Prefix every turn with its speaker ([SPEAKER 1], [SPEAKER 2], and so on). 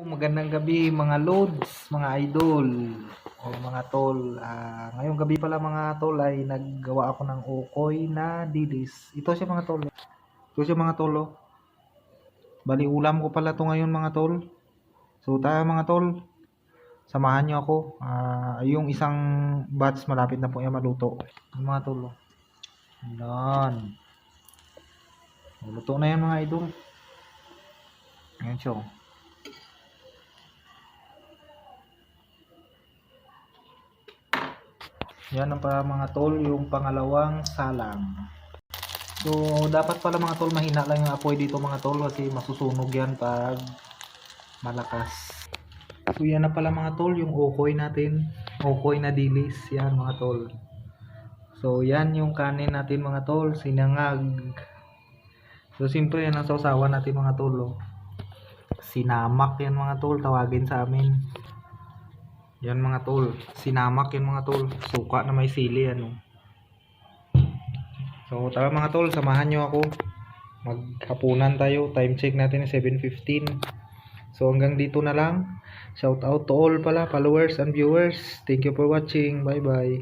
[SPEAKER 1] Magandang gabi mga lods, mga idol o mga tol. Ngayong gabi pala mga tol ay naggawa ako ng ukoy na dilis. Ito siya mga tol. Ito siya mga tol. Oh. Bali ulam ko pala to ngayon mga tol. So tayo mga tol, samahan nyo ako. Yung isang batch malapit na po yan maluto. Mga tol. Oh. Yan. Luto na yan mga idol. Ayan siya. Yan ang para mga tol, yung pangalawang salang. So, dapat pala mga tol, mahina lang yung apoy dito mga tol kasi masusunog yan pag malakas. So, yan na pala mga tol, yung ukoy natin. Ukoy na dilis. Yan mga tol. So, yan yung kanin natin mga tol, sinangag. So, siyempre yan ang sausawan natin mga tol. Oh. Sinamak yan mga tol, tawagin sa amin. Yan mga tol, sinamak yan mga tol, suka na may sili ano. So tara mga tol, samahan nyo ako. Maghapunan tayo, time check natin 7:15. So hanggang dito na lang. Shout out to all pala followers and viewers. Thank you for watching, bye bye.